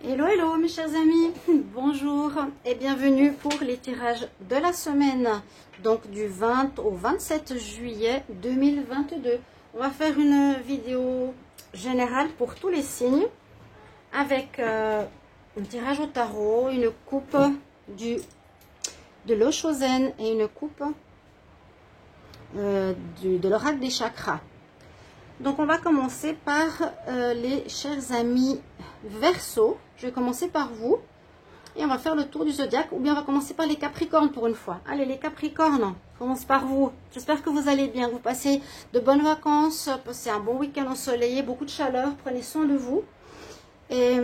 Hello, hello mes chers amis, bonjour et bienvenue pour les tirages de la semaine, donc du 20 au 27 juillet 2022. On va faire une vidéo générale pour tous les signes avec un tirage au tarot, une coupe de l'eau Chosen et une coupe de l'oracle des chakras. Donc on va commencer par les chers amis Verseau. Je vais commencer par vous et on va faire le tour du zodiaque, ou bien on va commencer par les Capricornes pour une fois. Allez les Capricornes, on commence par vous. J'espère que vous allez bien, vous passez de bonnes vacances, passez un bon week-end ensoleillé, beaucoup de chaleur, prenez soin de vous. Et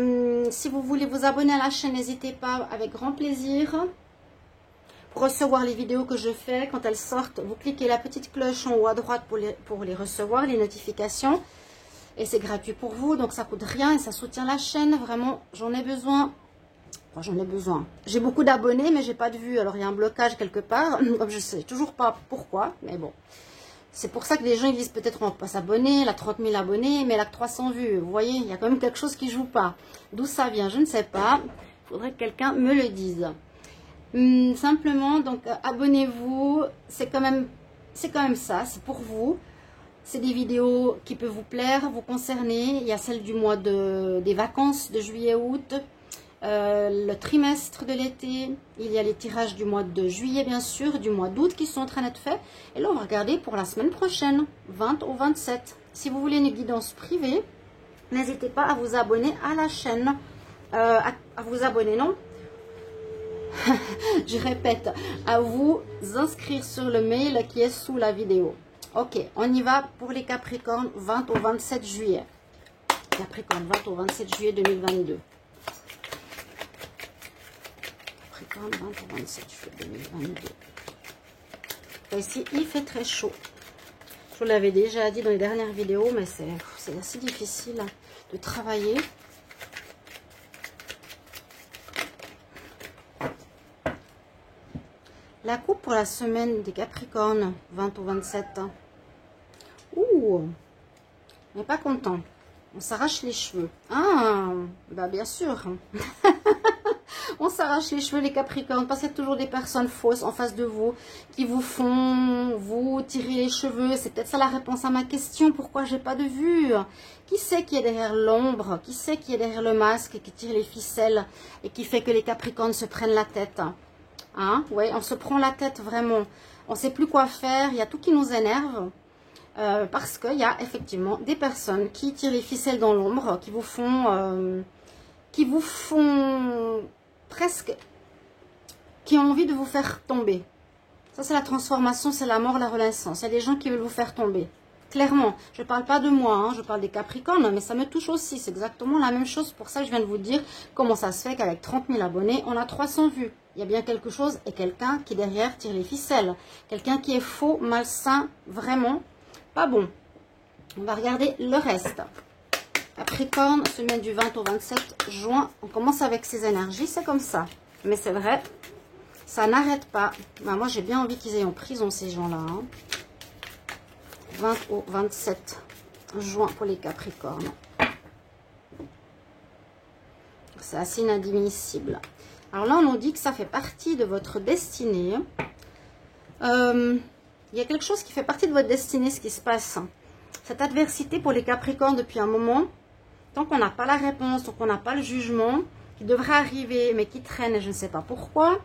si vous voulez vous abonner à la chaîne, n'hésitez pas, avec grand plaisir. Pour recevoir les vidéos que je fais, quand elles sortent, vous cliquez la petite cloche en haut à droite pour les recevoir, les notifications. Et c'est gratuit pour vous, donc ça coûte rien et ça soutient la chaîne. Vraiment, j'en ai besoin. Enfin, j'en ai besoin. J'ai beaucoup d'abonnés, mais j'ai pas de vues. Alors, il y a un blocage quelque part. Comme je sais toujours pas pourquoi, mais bon. C'est pour ça que les gens ils disent peut-être on va pas s'abonner, elle a 30 000 abonnés, mais elle a que 300 vues. Vous voyez, il y a quand même quelque chose qui joue pas. D'où ça vient, je ne sais pas. Il faudrait que quelqu'un me le dise. Simplement, donc abonnez-vous. C'est quand même ça, c'est pour vous. C'est des vidéos qui peuvent vous plaire, vous concerner. Il y a celle du mois des vacances de juillet-août, le trimestre de l'été. Il y a les tirages du mois de juillet, bien sûr, du mois d'août qui sont en train d'être faits. Et là, on va regarder pour la semaine prochaine, 20 au 27. Si vous voulez une guidance privée, n'hésitez pas à vous abonner à la chaîne. À vous abonner, non je répète, à vous inscrire sur le mail qui est sous la vidéo. Ok, on y va pour les Capricornes 20 au 27 juillet. Capricorne 20 au 27 juillet 2022. Capricorne 20 au 27 juillet 2022. Ici, il fait très chaud. Je vous l'avais déjà dit dans les dernières vidéos, mais c'est assez difficile de travailler. La coupe pour la semaine des Capricornes, 20 au 27. Ouh, on n'est pas content. On s'arrache les cheveux. Ah, bah bien sûr. On s'arrache les cheveux, les Capricornes, parce qu'il y a toujours des personnes fausses en face de vous qui vous font vous tirer les cheveux. C'est peut-être ça la réponse à ma question. Pourquoi j'ai pas de vue? Qui c'est qui est derrière l'ombre? Qui c'est qui est derrière le masque et qui tire les ficelles et qui fait que les Capricornes se prennent la tête? Hein? Ouais, on se prend la tête vraiment. On ne sait plus quoi faire. Il y a tout qui nous énerve. Parce qu'il y a effectivement des personnes qui tirent les ficelles dans l'ombre, qui vous font presque, qui ont envie de vous faire tomber. Ça, c'est la transformation, c'est la mort, la renaissance. Il y a des gens qui veulent vous faire tomber. Clairement, je ne parle pas de moi, hein, je parle des Capricornes, mais ça me touche aussi. C'est exactement la même chose. Pour ça, je viens de vous dire comment ça se fait qu'avec 30 000 abonnés, on a 300 vues. Il y a bien quelque chose et quelqu'un qui derrière tire les ficelles. Quelqu'un qui est faux, malsain, vraiment pas bon. On va regarder le reste. Capricorne, semaine du 20 au 27 juin. On commence avec ces énergies, c'est comme ça. Mais c'est vrai, ça n'arrête pas. Ben, moi, j'ai bien envie qu'ils aient en prison, ces gens-là. Hein. 20 au 27 juin pour les Capricornes. C'est assez inadmissible. Alors là, on nous dit que ça fait partie de votre destinée. Il y a quelque chose qui fait partie de votre destinée, ce qui se passe. Cette adversité pour les Capricornes depuis un moment, tant qu'on n'a pas la réponse, tant qu'on n'a pas le jugement, qui devrait arriver, mais qui traîne, et je ne sais pas pourquoi.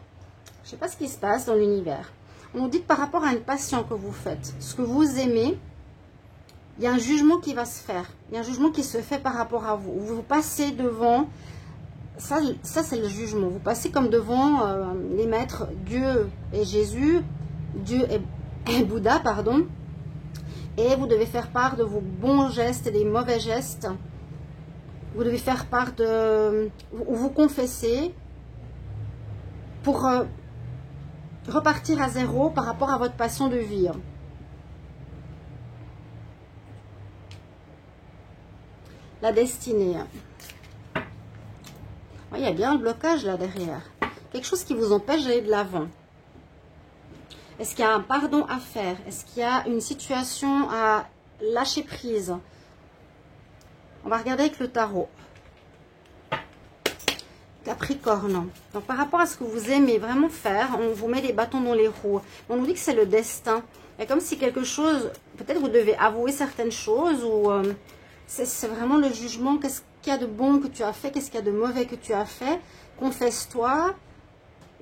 Je ne sais pas ce qui se passe dans l'univers. On nous dit que par rapport à une passion que vous faites, ce que vous aimez, il y a un jugement qui va se faire. Il y a un jugement qui se fait par rapport à vous. Vous passez devant... Ça c'est le jugement. Vous passez comme devant les maîtres Dieu et Jésus, Dieu et Bouddha, pardon. Et vous devez faire part de vos bons gestes et des mauvais gestes. Vous devez faire part de... vous confesser pour repartir à zéro par rapport à votre passion de vie. La destinée. Il y a bien un blocage là derrière. Quelque chose qui vous empêche d'aller de l'avant. Est-ce qu'il y a un pardon à faire? Est-ce qu'il y a une situation à lâcher prise? On va regarder avec le tarot. Capricorne. Donc, par rapport à ce que vous aimez vraiment faire, on vous met des bâtons dans les roues. On nous dit que c'est le destin. C'est comme si quelque chose, peut-être vous devez avouer certaines choses ou c'est vraiment le jugement. Qu'est-ce qu'il y a de bon que tu as fait? Qu'est-ce qu'il y a de mauvais que tu as fait? Confesse-toi.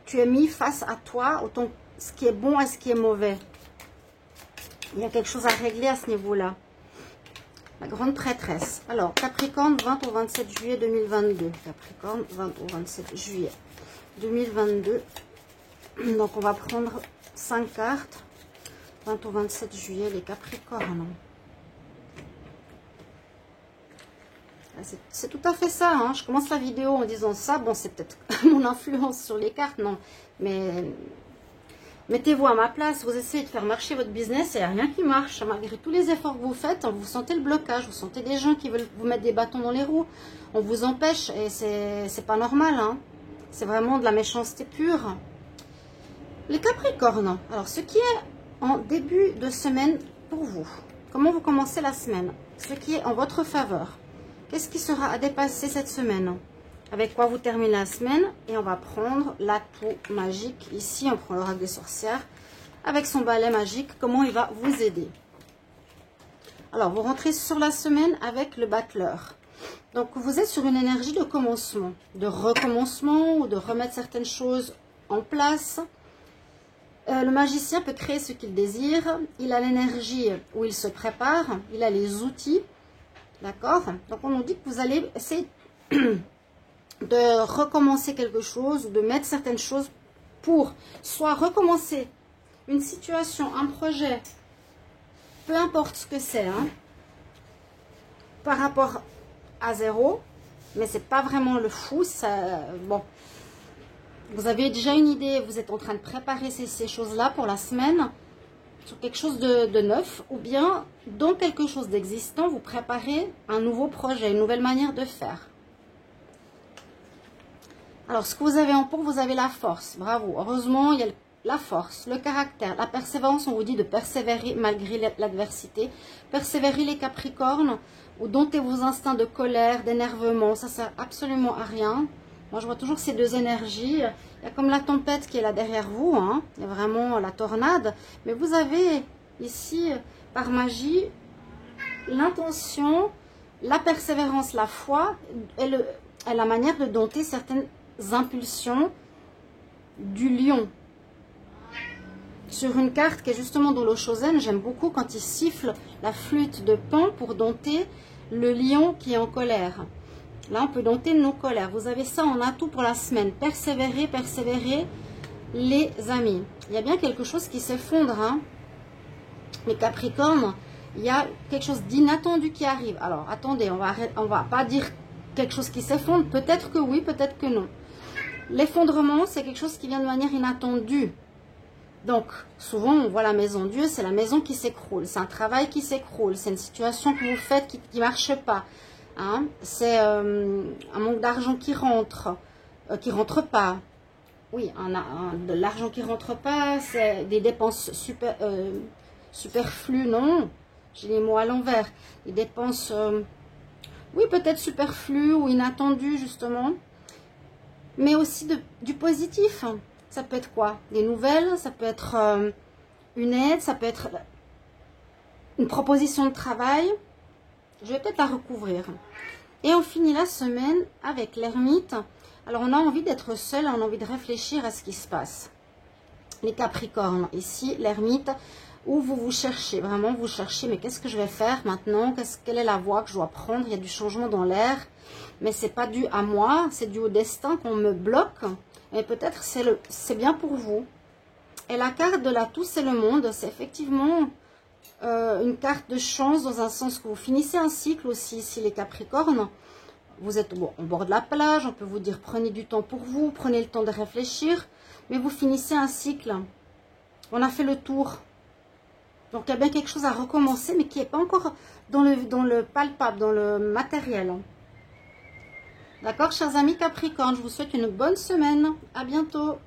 Tu es mis face à toi, autant ce qui est bon et ce qui est mauvais. Il y a quelque chose à régler à ce niveau-là. La grande prêtresse. Alors, Capricorne, 20 au 27 juillet 2022. Capricorne, 20 au 27 juillet 2022. Donc, on va prendre 5 cartes. 20 au 27 juillet, les Capricornes. C'est tout à fait ça. Hein. Je commence la vidéo en disant ça. Bon, c'est peut-être mon influence sur les cartes, non. Mais mettez-vous à ma place. Vous essayez de faire marcher votre business et il n'y a rien qui marche. Malgré tous les efforts que vous faites, vous sentez le blocage. Vous sentez des gens qui veulent vous mettre des bâtons dans les roues. On vous empêche et c'est pas normal. Hein. C'est vraiment de la méchanceté pure. Les Capricornes. Alors, ce qui est en début de semaine pour vous. Comment vous commencez la semaine? Ce qui est en votre faveur. Qu'est-ce qui sera à dépasser cette semaine? Avec quoi vous terminez la semaine? Et on va prendre l'atout magique. Ici, on prend l'oracle des sorcières. Avec son balai magique, comment il va vous aider? Alors, vous rentrez sur la semaine avec le battleur. Donc, vous êtes sur une énergie de commencement. De recommencement ou de remettre certaines choses en place. Le magicien peut créer ce qu'il désire. Il a l'énergie où il se prépare. Il a les outils. D'accord? Donc, on nous dit que vous allez essayer de recommencer quelque chose ou de mettre certaines choses pour soit recommencer une situation, un projet, peu importe ce que c'est, hein, par rapport à zéro, mais c'est pas vraiment le fou. Ça, bon, vous avez déjà une idée, vous êtes en train de préparer ces choses-là pour la semaine, sur quelque chose de neuf, ou bien dans quelque chose d'existant, vous préparez un nouveau projet, une nouvelle manière de faire. Alors, ce que vous avez en pour, vous avez la force. Bravo. Heureusement, il y a la force, le caractère, la persévérance. On vous dit de persévérer malgré l'adversité. Persévérer les Capricornes, ou dompter vos instincts de colère, d'énervement. Ça sert absolument à rien. Moi, je vois toujours ces deux énergies. Il y a comme la tempête qui est là derrière vous. Hein. Il y a vraiment la tornade. Mais vous avez ici, par magie, l'intention, la persévérance, la foi et la manière de dompter certaines impulsions du lion. Sur une carte qui est justement dans l'Oshozen, j'aime beaucoup quand il siffle la flûte de Pan pour dompter le lion qui est en colère. Là, on peut dompter nos colères. Vous avez ça en atout pour la semaine. Persévérer, persévérer, les amis. Il y a bien quelque chose qui s'effondre. Hein. Les Capricornes, il y a quelque chose d'inattendu qui arrive. Alors, attendez, on va pas dire quelque chose qui s'effondre. Peut-être que oui, peut-être que non. L'effondrement, c'est quelque chose qui vient de manière inattendue. Donc, souvent, on voit la maison Dieu, c'est la maison qui s'écroule. C'est un travail qui s'écroule. C'est une situation que vous faites qui ne marche pas. Hein? C'est un manque d'argent qui rentre pas. Oui, de l'argent qui rentre pas, c'est des dépenses superflues, non. J'ai les mots à l'envers. Des dépenses, oui, peut-être superflues ou inattendues, justement. Mais aussi du positif. Ça peut être quoi? Des nouvelles, ça peut être une aide, ça peut être une proposition de travail. Je vais peut-être la recouvrir. Et on finit la semaine avec l'ermite. Alors, on a envie d'être seul, on a envie de réfléchir à ce qui se passe. Les Capricornes, ici, l'ermite, où vous cherchez, vraiment vous cherchez, mais qu'est-ce que je vais faire maintenant? Quelle est la voie que je dois prendre? Il y a du changement dans l'air, mais c'est pas dû à moi, c'est dû au destin qu'on me bloque. Et peut-être c'est bien pour vous. Et la carte de l'atout, c'est le monde, c'est effectivement une carte de chance dans un sens que vous finissez un cycle aussi, ici les Capricornes. Vous êtes au bord de la plage, on peut vous dire prenez du temps pour vous, prenez le temps de réfléchir, mais vous finissez un cycle. On a fait le tour. Donc il y a bien quelque chose à recommencer, mais qui n'est pas encore dans le palpable, dans le matériel. D'accord, chers amis Capricorne, je vous souhaite une bonne semaine. À bientôt.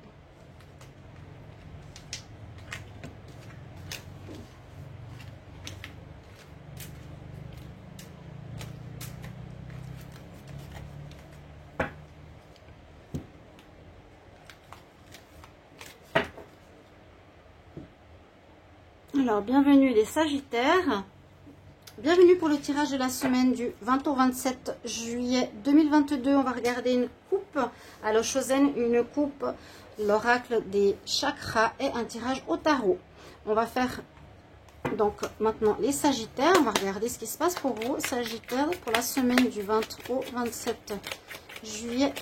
Alors, bienvenue les Sagittaires. Bienvenue pour le tirage de la semaine du 20 au 27 juillet 2022. On va regarder une coupe à l'Oshozen, une coupe, l'oracle des chakras et un tirage au tarot. On va faire donc maintenant les Sagittaires. On va regarder ce qui se passe pour vous, Sagittaires, pour la semaine du 20 au 27 juillet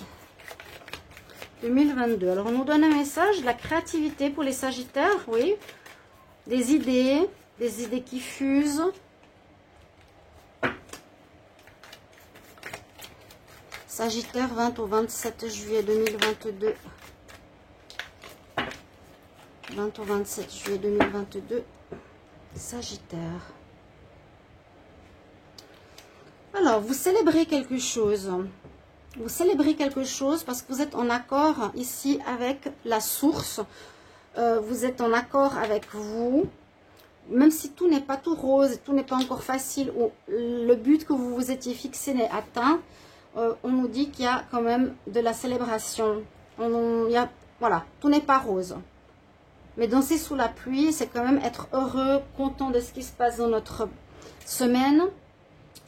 2022. Alors, on nous donne un message, la créativité pour les Sagittaires, oui. Des idées qui fusent. Sagittaire, 20 au 27 juillet 2022. 20 au 27 juillet 2022. Sagittaire. Alors, vous célébrez quelque chose. Vous célébrez quelque chose parce que vous êtes en accord ici avec la source. Vous êtes en accord avec vous. Même si tout n'est pas tout rose, tout n'est pas encore facile, ou le but que vous vous étiez fixé n'est atteint, on nous dit qu'il y a quand même de la célébration. Voilà, tout n'est pas rose. Mais danser sous la pluie, c'est quand même être heureux, content de ce qui se passe dans notre semaine.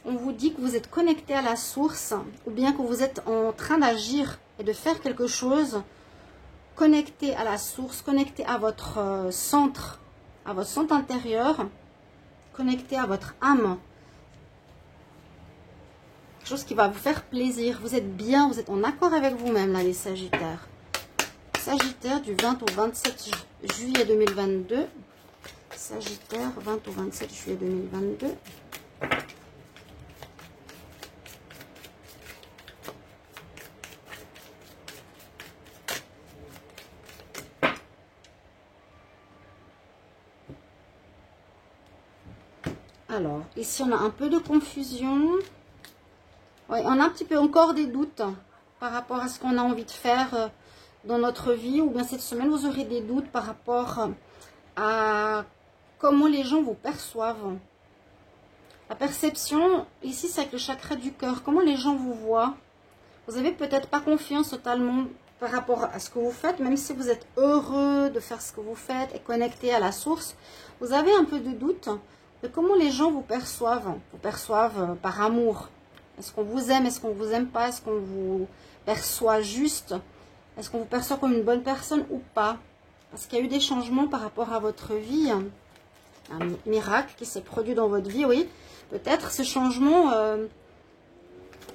On vous dit que vous êtes connecté à la source, ou bien que vous êtes en train d'agir et de faire quelque chose, connecté à la source, connecté à votre centre intérieur, connecté à votre âme. Quelque chose qui va vous faire plaisir. Vous êtes bien, vous êtes en accord avec vous-même, là, les Sagittaires. Sagittaire du 20 au 27 juillet 2022. Sagittaire, 20 au 27 juillet 2022. Alors, ici, on a un peu de confusion. Oui, on a un petit peu encore des doutes par rapport à ce qu'on a envie de faire dans notre vie. Ou bien cette semaine, vous aurez des doutes par rapport à comment les gens vous perçoivent. La perception, ici, c'est avec le chakra du cœur. Comment les gens vous voient. Vous n'avez peut-être pas confiance totalement par rapport à ce que vous faites. Même si vous êtes heureux de faire ce que vous faites et connecté à la source, vous avez un peu de doute de comment les gens vous perçoivent. Vous perçoivent par amour. Est-ce qu'on vous aime? Est-ce qu'on vous aime pas? Est-ce qu'on vous perçoit juste? Est-ce qu'on vous perçoit comme une bonne personne ou pas? Parce qu'il y a eu des changements par rapport à votre vie. Un miracle qui s'est produit dans votre vie, oui. Peut-être ce changement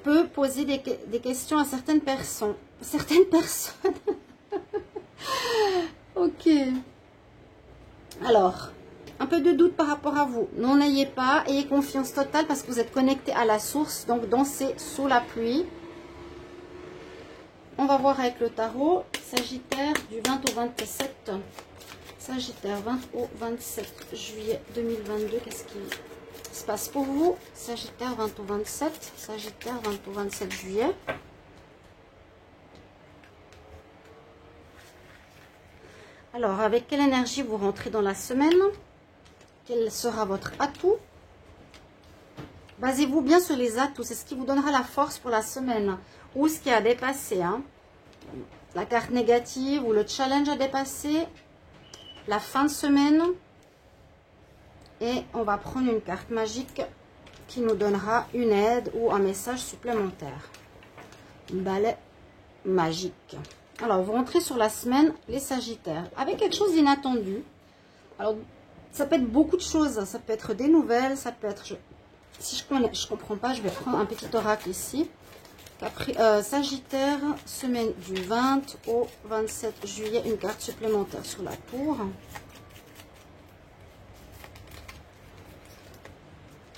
peut poser des questions à certaines personnes. Certaines personnes. Ok. Alors, un peu de doute par rapport à vous. N'en ayez pas. Ayez confiance totale parce que vous êtes connecté à la source. Donc, dansez sous la pluie. On va voir avec le tarot. Sagittaire du 20 au 27. Sagittaire 20 au 27 juillet 2022. Qu'est-ce qui se passe pour vous? Sagittaire 20 au 27. Sagittaire 20 au 27 juillet. Alors, avec quelle énergie vous rentrez dans la semaine? Quel sera votre atout? Basez-vous bien sur les atouts. C'est ce qui vous donnera la force pour la semaine. Ou ce qui a dépassé. Hein. La carte négative ou le challenge à dépasser. La fin de semaine. Et on va prendre une carte magique qui nous donnera une aide ou un message supplémentaire. Balai magique. Alors, vous rentrez sur la semaine, les Sagittaires. Avec quelque chose d'inattendu. Alors, ça peut être beaucoup de choses. Ça peut être des nouvelles. Ça peut être... Si je ne comprends pas, je vais prendre un petit oracle ici. Sagittaire, semaine du 20 au 27 juillet. Une carte supplémentaire sur la tour.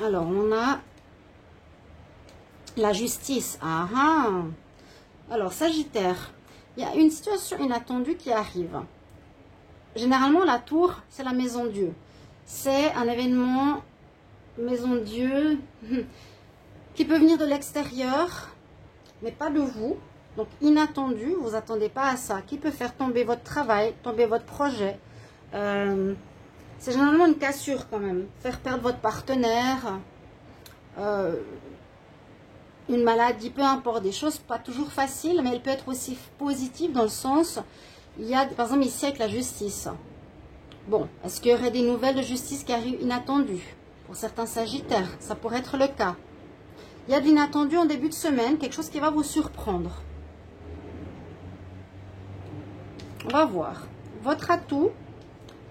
Alors, on a la justice. Ah ah. Alors, Sagittaire, il y a une situation inattendue qui arrive. Généralement, la tour, c'est la maison Dieu. C'est un événement maison Dieu qui peut venir de l'extérieur, mais pas de vous. Donc, inattendu, vous ne attendez pas à ça. Qui peut faire tomber votre travail, tomber votre projet. C'est généralement une cassure quand même. Faire perdre votre partenaire, une maladie, peu importe. Des choses pas toujours faciles, mais elle peut être aussi positive dans le sens... Il y a, par exemple, ici avec la justice. Bon, est-ce qu'il y aurait des nouvelles de justice qui arrivent inattendues? Pour certains sagittaires, ça pourrait être le cas. Il y a de l'inattendu en début de semaine, quelque chose qui va vous surprendre. On va voir. Votre atout,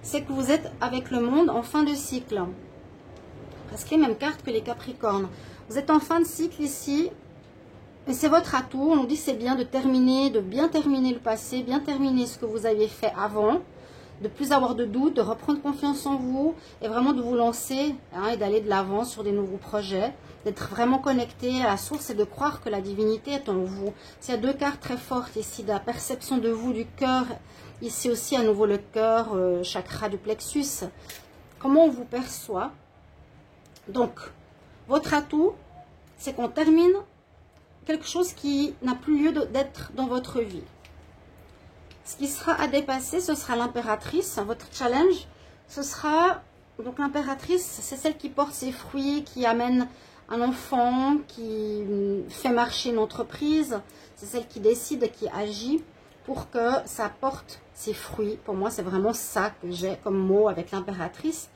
c'est que vous êtes avec le monde en fin de cycle. Presque les mêmes cartes que les Capricornes. Vous êtes en fin de cycle ici. Et c'est votre atout. On nous dit c'est bien de terminer, de bien terminer le passé, bien terminer ce que vous aviez fait avant. De plus avoir de doutes, de reprendre confiance en vous et vraiment de vous lancer et d'aller de l'avant sur des nouveaux projets. D'être vraiment connecté à la source et de croire que la divinité est en vous. S'il y a deux cartes très fortes ici, de la perception de vous, du cœur. Ici aussi à nouveau le cœur, chakra du plexus. Comment on vous perçoit? Donc, votre atout, c'est qu'on termine quelque chose qui n'a plus lieu d'être dans votre vie. Ce qui sera à dépasser, ce sera l'impératrice. Votre challenge, ce sera... Donc l'impératrice, c'est celle qui porte ses fruits, qui amène un enfant, qui fait marcher une entreprise. C'est celle qui décide, qui agit pour que ça porte ses fruits. Pour moi, c'est vraiment ça que j'ai comme mot avec l'impératrice.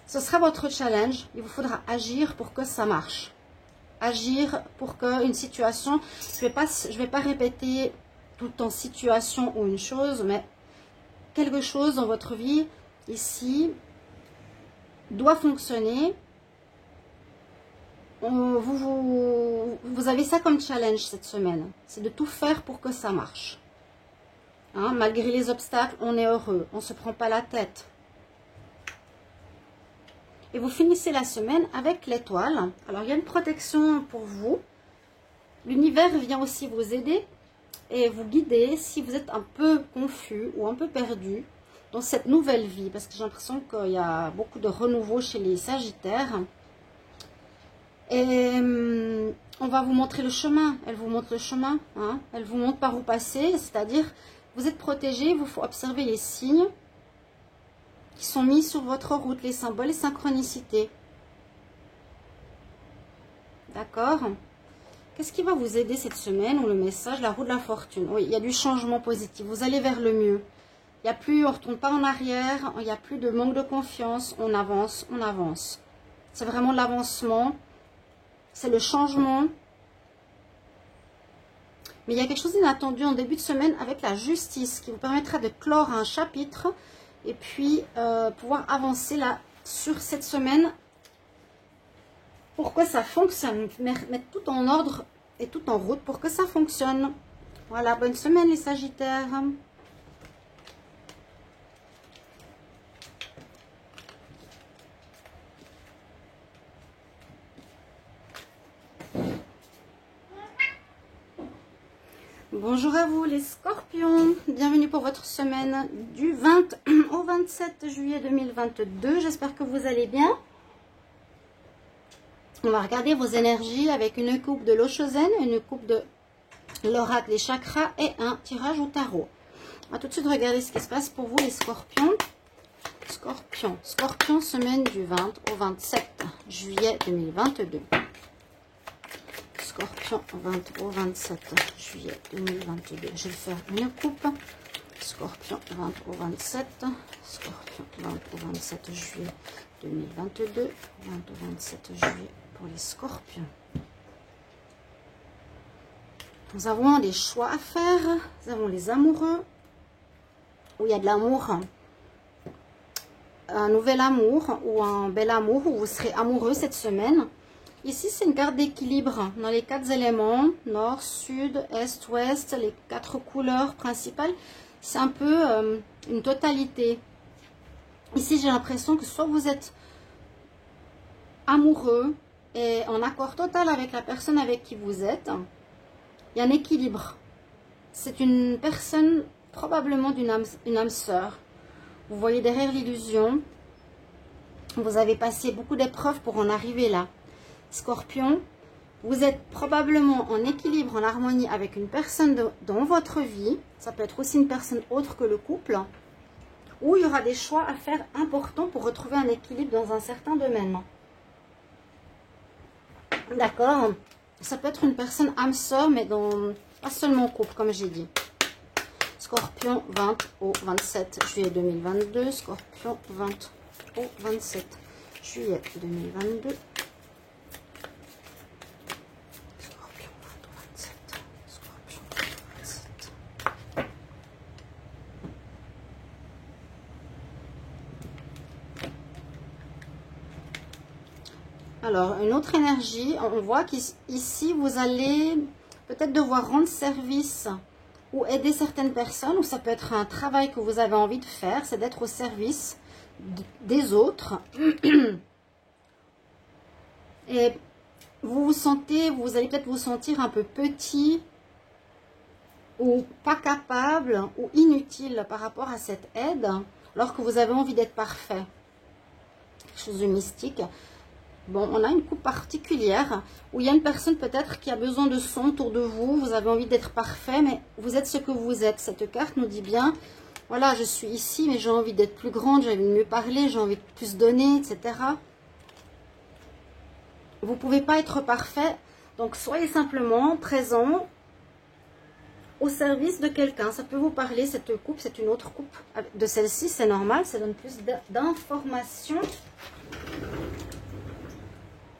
Ce sera votre challenge. Il vous faudra agir pour que ça marche. Agir pour qu'une situation... Je vais pas répéter tout le temps situation ou une chose, mais quelque chose dans votre vie, ici, doit fonctionner. Vous avez ça comme challenge cette semaine. C'est de tout faire pour que ça marche. Hein, malgré les obstacles, on est heureux. On ne se prend pas la tête. Et vous finissez la semaine avec l'étoile. Alors, il y a une protection pour vous. L'univers vient aussi vous aider et vous guider si vous êtes un peu confus ou un peu perdu dans cette nouvelle vie. Parce que j'ai l'impression qu'il y a beaucoup de renouveau chez les Sagittaires. Et on va vous montrer le chemin. Elle vous montre le chemin. Hein. Elle vous montre par où passer. C'est-à-dire, vous êtes protégé. Il vous faut observer les signes qui sont mis sur votre route. Les symboles, les synchronicités. D'accord ? Qu'est-ce qui va vous aider cette semaine? Ou le message, la roue de la fortune. Oui, il y a du changement positif. Vous allez vers le mieux. Il n'y a plus, on ne retourne pas en arrière. Il n'y a plus de manque de confiance. On avance, on avance. C'est vraiment l'avancement. C'est le changement. Mais il y a quelque chose d'inattendu en début de semaine avec la justice qui vous permettra de clore un chapitre et puis pouvoir avancer là sur cette semaine. Pourquoi ça fonctionne, mettre tout en ordre et tout en route pour que ça fonctionne. Voilà, bonne semaine les Sagittaires. Bonjour à vous les Scorpions, bienvenue pour votre semaine du 20 au 27 juillet 2022. J'espère que vous allez bien. On va regarder vos énergies avec une coupe de l'eau chauzaine, une coupe de l'oracle, les chakras et un tirage au tarot. On va tout de suite regarder ce qui se passe pour vous les Scorpions. Scorpion, semaine du 20 au 27 juillet 2022. Scorpion, 20 au 27 juillet 2022. Je vais faire une coupe. Scorpion, 20 au 27. Scorpion, 20 au 27 juillet 2022. 20 au 27 juillet pour les Scorpions. Nous avons des choix à faire. Nous avons les amoureux. Où il y a de l'amour. Un nouvel amour ou un bel amour où vous serez amoureux cette semaine. Ici, c'est une carte d'équilibre dans les 4 éléments, nord, sud, est, ouest, les 4 couleurs principales. C'est un peu une totalité. Ici, j'ai l'impression que soit vous êtes amoureux et en accord total avec la personne avec qui vous êtes. Il y a un équilibre. C'est une personne probablement une âme sœur. Vous voyez derrière l'illusion. Vous avez passé beaucoup d'épreuves pour en arriver là. Scorpion, vous êtes probablement en équilibre, en harmonie avec une personne dans votre vie. Ça peut être aussi une personne autre que le couple. Où il y aura des choix à faire importants pour retrouver un équilibre dans un certain domaine. D'accord? Ça peut être une personne âme sœur, mais pas seulement en couple, comme j'ai dit. Scorpion, 20 au 27 juillet 2022. Scorpion, 20 au 27 juillet 2022. Scorpion, 20 au 27. Scorpion, 27. Alors, une autre énergie, on voit qu'ici, vous allez peut-être devoir rendre service ou aider certaines personnes, ou ça peut être un travail que vous avez envie de faire, c'est d'être au service des autres. Et vous allez peut-être vous sentir un peu petit, ou pas capable, ou inutile par rapport à cette aide, alors que vous avez envie d'être parfait. Quelque chose de mystique. Bon, on a une coupe particulière où il y a une personne peut-être qui a besoin de son autour de vous. Vous avez envie d'être parfait, mais vous êtes ce que vous êtes. Cette carte nous dit bien, voilà, je suis ici, mais j'ai envie d'être plus grande, j'ai envie de mieux parler, j'ai envie de plus donner, etc. Vous ne pouvez pas être parfait, donc soyez simplement présent au service de quelqu'un. Ça peut vous parler, cette coupe, c'est une autre coupe de celle-ci, c'est normal, ça donne plus d'informations.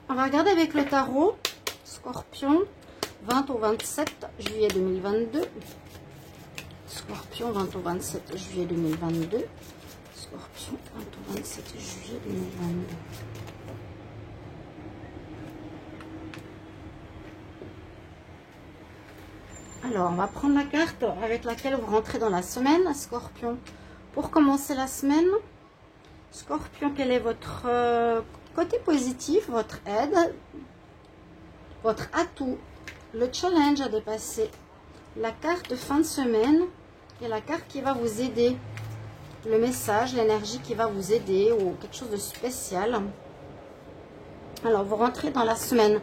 On va regarder avec le tarot, Scorpion, 20 au 27 juillet 2022. Scorpion, 20 au 27 juillet 2022. Scorpion, 20 au 27 juillet 2022. Alors, on va prendre la carte avec laquelle vous rentrez dans la semaine, Scorpion. Pour commencer la semaine, Scorpion, quel est votre côté positif, votre aide, votre atout, le challenge à dépasser, la carte de fin de semaine et la carte qui va vous aider, le message, l'énergie qui va vous aider ou quelque chose de spécial. Alors, vous rentrez dans la semaine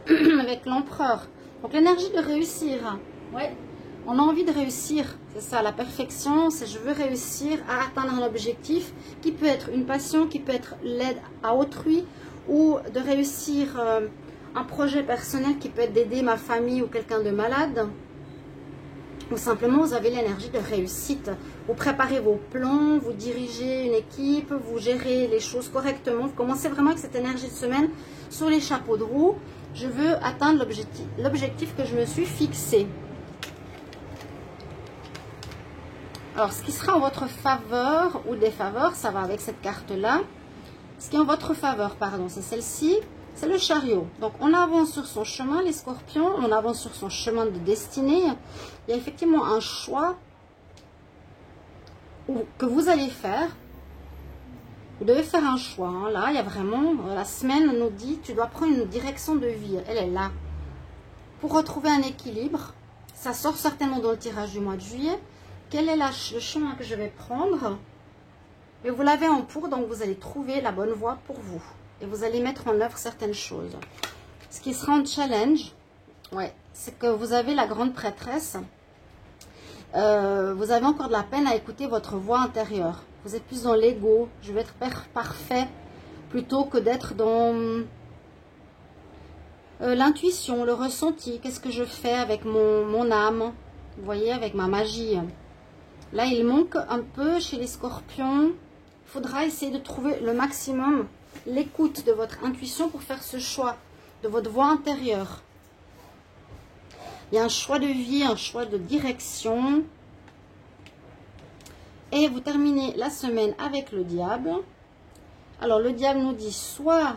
avec l'empereur. Donc, l'énergie de réussir. Ouais, on a envie de réussir, c'est ça, la perfection, c'est je veux réussir à atteindre un objectif qui peut être une passion, qui peut être l'aide à autrui ou de réussir un projet personnel qui peut être d'aider ma famille ou quelqu'un de malade. Ou simplement, vous avez l'énergie de réussite. Vous préparez vos plans, vous dirigez une équipe, vous gérez les choses correctement. Vous commencez vraiment avec cette énergie de semaine sur les chapeaux de roue. Je veux atteindre l'objectif que je me suis fixé. Alors, ce qui sera en votre faveur ou défaveur, ça va avec cette carte-là. Ce qui est en votre faveur, pardon, c'est celle-ci, c'est le chariot. Donc, on avance sur son chemin, les scorpions, on avance sur son chemin de destinée. Il y a effectivement un choix que vous allez faire. Vous devez faire un choix. Hein. Là, il y a vraiment, la semaine nous dit, tu dois prendre une direction de vie. Elle est là. Pour retrouver un équilibre, ça sort certainement dans le tirage du mois de juillet. Quel est le chemin que je vais prendre? Et vous l'avez en pour, donc vous allez trouver la bonne voie pour vous. Et vous allez mettre en œuvre certaines choses. Ce qui sera un challenge, ouais, c'est que vous avez la grande prêtresse. Vous avez encore de la peine à écouter votre voix intérieure. Vous êtes plus dans l'ego. Je vais être parfait plutôt que d'être dans l'intuition, le ressenti. Qu'est-ce que je fais avec mon âme? Vous voyez, avec ma magie. Là, il manque un peu chez les scorpions. Il faudra essayer de trouver le maximum l'écoute de votre intuition pour faire ce choix de votre voix intérieure. Il y a un choix de vie, un choix de direction. Et vous terminez la semaine avec le diable. Alors, le diable nous dit soit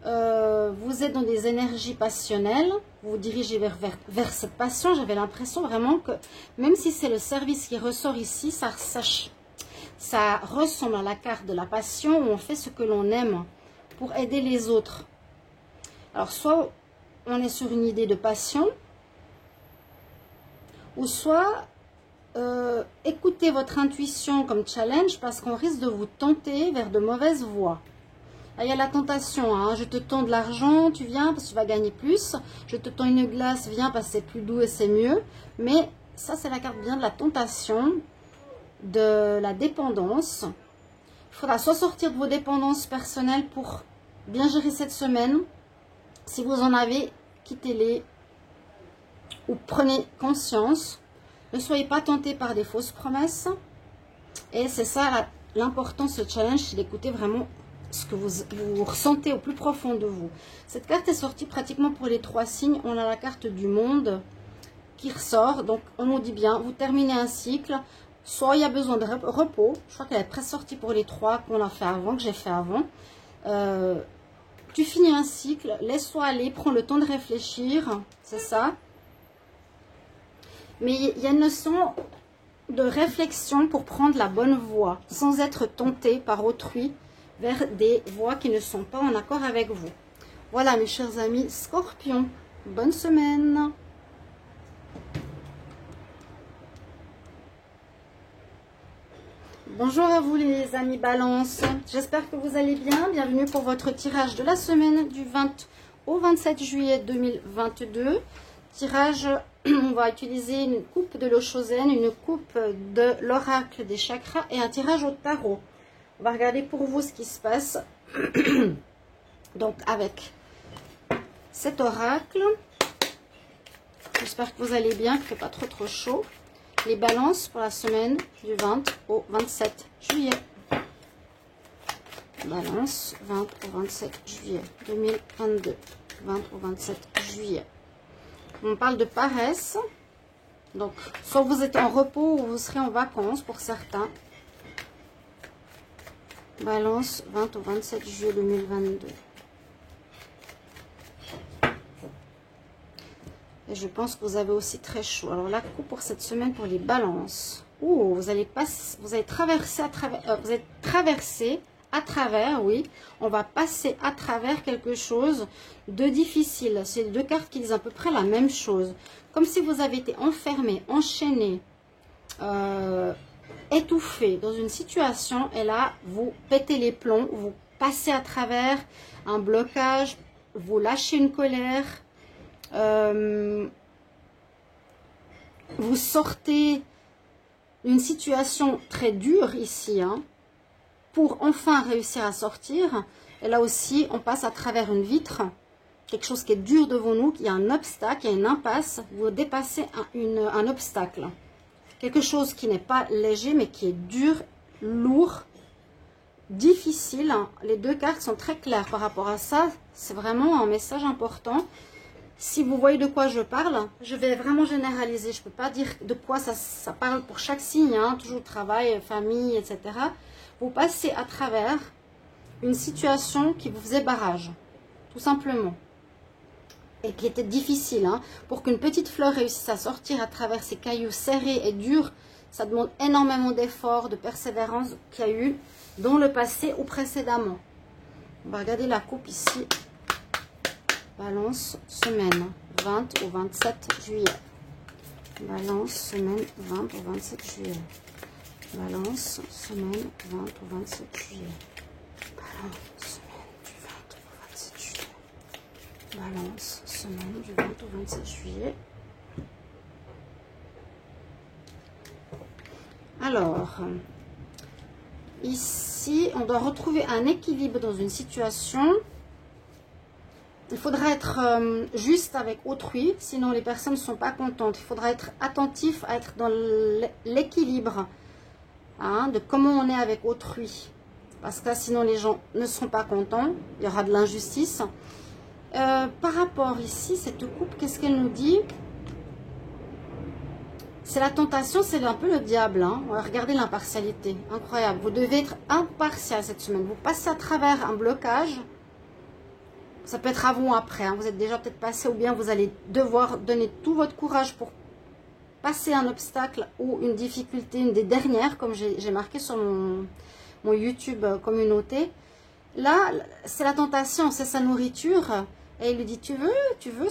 vous êtes dans des énergies passionnelles, vous vous dirigez vers cette passion. J'avais l'impression vraiment que, même si c'est le service qui ressort ici, ça ressemble à la carte de la passion où on fait ce que l'on aime pour aider les autres. Alors, soit on est sur une idée de passion, ou soit écoutez votre intuition comme challenge parce qu'on risque de vous tenter vers de mauvaises voies. Là, il y a la tentation, hein. Je te tends de l'argent, tu viens parce que tu vas gagner plus. Je te tends une glace, viens parce que c'est plus doux et c'est mieux. Mais ça, c'est la carte bien de la tentation, de la dépendance. Il faudra soit sortir de vos dépendances personnelles pour bien gérer cette semaine. Si vous en avez, quittez-les ou prenez conscience. Ne soyez pas tentés par des fausses promesses. Et c'est ça l'important, ce challenge, c'est d'écouter vraiment ce que vous ressentez au plus profond de vous. Cette carte est sortie pratiquement pour les 3 signes. On a la carte du monde qui ressort. Donc, on nous dit bien, vous terminez un cycle. Soit il y a besoin de repos. Je crois qu'elle est presque sortie pour les 3 qu'on a fait avant, que j'ai fait avant. Tu finis un cycle, laisse-toi aller, prends le temps de réfléchir. C'est ça. Mais il y a une notion de réflexion pour prendre la bonne voie, sans être tenté par autrui vers des voies qui ne sont pas en accord avec vous. Voilà mes chers amis Scorpion, bonne semaine. Bonjour à vous les amis Balance, j'espère que vous allez bien. Bienvenue pour votre tirage de la semaine du 20 au 27 juillet 2022. Tirage, on va utiliser une coupe de l'eau chauzaine, une coupe de l'oracle des chakras et un tirage au tarot. On va regarder pour vous ce qui se passe. Donc avec cet oracle, j'espère que vous allez bien, qu'il ne fait pas trop chaud. Les balances pour la semaine du 20 au 27 juillet. Balance 20 au 27 juillet 2022. 20 au 27 juillet. On parle de paresse. Donc, soit vous êtes en repos ou vous serez en vacances pour certains. Balance 20 au 27 juillet 2022. Et je pense que vous avez aussi très chaud. Alors là, coup pour cette semaine pour les balances. Oh, vous allez traverser à travers, oui. On va passer à travers quelque chose de difficile. C'est 2 cartes qui disent à peu près la même chose. Comme si vous avez été enfermé, enchaîné, étouffé dans une situation. Et là, vous pétez les plombs, vous passez à travers un blocage, vous lâchez une colère. Vous sortez d'une situation très dure ici, hein, pour enfin réussir à sortir. Et là aussi, on passe à travers une vitre, quelque chose qui est dur devant nous, il y a un obstacle, il y a une impasse, vous dépassez un obstacle. Quelque chose qui n'est pas léger, mais qui est dur, lourd, difficile. Les 2 cartes sont très claires par rapport à ça, c'est vraiment un message important. Si vous voyez de quoi je parle, je vais vraiment généraliser. Je ne peux pas dire de quoi ça parle pour chaque signe, hein, toujours travail, famille, etc. Vous passez à travers une situation qui vous faisait barrage, tout simplement. Et qui était difficile. Hein. Pour qu'une petite fleur réussisse à sortir à travers ces cailloux serrés et durs, ça demande énormément d'efforts, de persévérance qu'il y a eu dans le passé ou précédemment. On va regarder la coupe ici. Balance, semaine 20 au 27 juillet. Balance, semaine 20 au 27 juillet. Balance, semaine 20 au 27 juillet. Balance, semaine du 20 au 27 juillet. Balance, semaine du 20 au 27 juillet. Alors, ici, on doit retrouver un équilibre dans une situation. Il faudra être juste avec autrui, sinon les personnes ne sont pas contentes. Il faudra être attentif à être dans l'équilibre, hein, de comment on est avec autrui. Parce que sinon les gens ne seront pas contents, il y aura de l'injustice. Par rapport ici, cette coupe, qu'est-ce qu'elle nous dit? C'est la tentation, c'est un peu le diable. Hein. On va regarder l'impartialité, incroyable. Vous devez être impartial cette semaine. Vous passez à travers un blocage. Ça peut être avant ou après, hein. Vous êtes déjà peut-être passé ou bien vous allez devoir donner tout votre courage pour passer un obstacle ou une difficulté, une des dernières, comme j'ai marqué sur mon YouTube communauté. Là, c'est la tentation, c'est sa nourriture. Et il lui dit, tu veux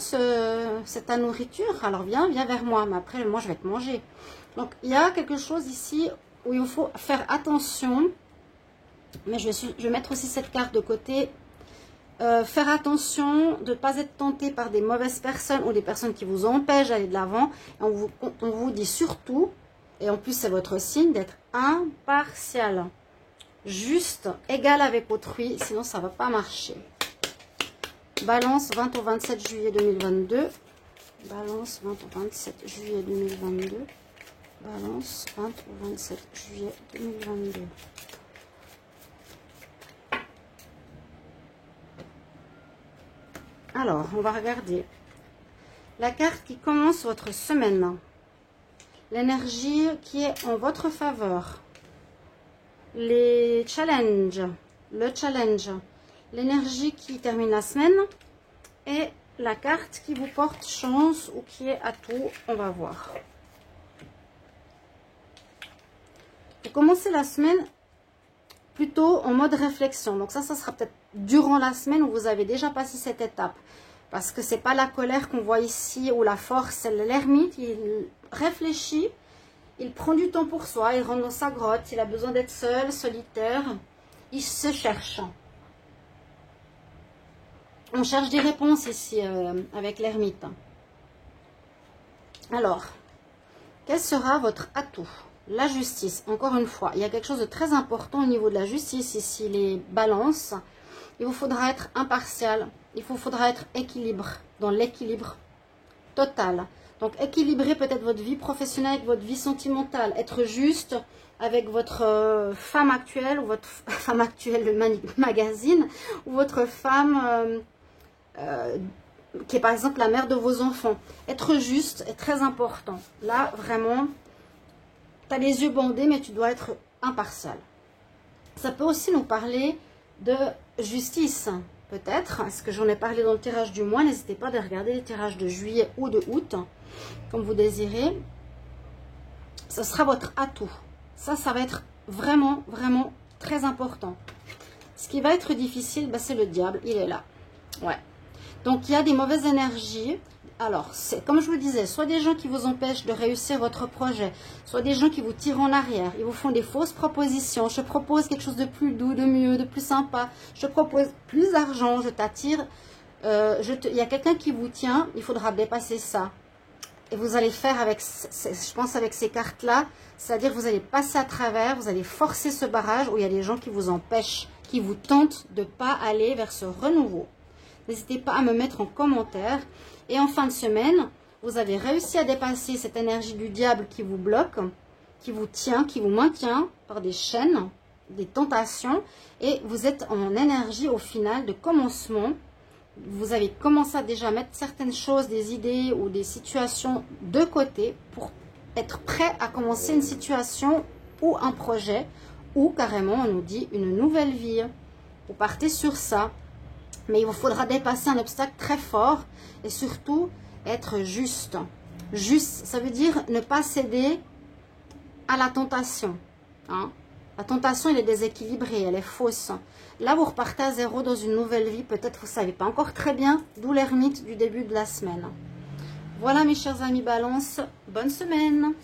c'est ta nourriture, alors viens vers moi, mais après, moi, je vais te manger. Donc, il y a quelque chose ici où il faut faire attention. Mais je vais mettre aussi cette carte de côté. Faire attention de ne pas être tenté par des mauvaises personnes ou des personnes qui vous empêchent d'aller de l'avant. On vous dit surtout, et en plus c'est votre signe, d'être impartial. Juste, égal avec autrui, sinon ça ne va pas marcher. Balance 20 au 27 juillet 2022. Balance 20 au 27 juillet 2022. Balance, 20 au 27 juillet 2022. Alors, on va regarder la carte qui commence votre semaine. L'énergie qui est en votre faveur. Les challenges, le challenge. L'énergie qui termine la semaine. Et la carte qui vous porte chance ou qui est atout, on va voir. Vous commencez la semaine plutôt en mode réflexion. Donc ça sera peut-être durant la semaine où vous avez déjà passé cette étape. Parce que c'est pas la colère qu'on voit ici ou la force, c'est l'ermite. Il réfléchit, il prend du temps pour soi, il rentre dans sa grotte, il a besoin d'être seul, solitaire. Il se cherche. On cherche des réponses ici avec l'ermite. Alors, quel sera votre atout? La justice, encore une fois, il y a quelque chose de très important au niveau de la justice ici, les balances. Il vous faudra être impartial, il vous faudra être équilibre, dans l'équilibre total. Donc équilibrer peut-être votre vie professionnelle avec votre vie sentimentale, être juste avec votre femme actuelle, ou votre femme actuelle de magazine, ou votre femme qui est par exemple la mère de vos enfants. Être juste est très important. Là, vraiment, tu as les yeux bandés, mais tu dois être impartial. Ça peut aussi nous parler de justice, peut-être. Est-ce que j'en ai parlé dans le tirage du mois? N'hésitez pas à regarder les tirages de juillet ou de août, comme vous désirez. Ce sera votre atout. Ça va être vraiment, vraiment très important. Ce qui va être difficile, c'est le diable. Il est là. Ouais. Donc, il y a des mauvaises énergies. Alors, c'est comme je vous disais, soit des gens qui vous empêchent de réussir votre projet, soit des gens qui vous tirent en arrière. Ils vous font des fausses propositions. Je propose quelque chose de plus doux, de mieux, de plus sympa. Je propose plus d'argent, je t'attire. Il y a quelqu'un qui vous tient, il faudra dépasser ça. Et vous allez faire avec, je pense avec ces cartes-là, c'est-à-dire que vous allez passer à travers, vous allez forcer ce barrage où il y a des gens qui vous empêchent, qui vous tentent de ne pas aller vers ce renouveau. N'hésitez pas à me mettre en commentaire. Et en fin de semaine, vous avez réussi à dépasser cette énergie du diable qui vous bloque, qui vous tient, qui vous maintient par des chaînes, des tentations. Et vous êtes en énergie au final de commencement. Vous avez commencé à déjà mettre certaines choses, des idées ou des situations de côté pour être prêt à commencer une situation ou un projet ou carrément on nous dit une nouvelle vie. Vous partez sur ça. Mais il vous faudra dépasser un obstacle très fort et surtout être juste. Juste, ça veut dire ne pas céder à la tentation. Hein? La tentation, elle est déséquilibrée, elle est fausse. Là, vous repartez à zéro dans une nouvelle vie. Peut-être vous ne savez pas encore très bien, d'où l'ermite du début de la semaine. Voilà mes chers amis Balance, bonne semaine.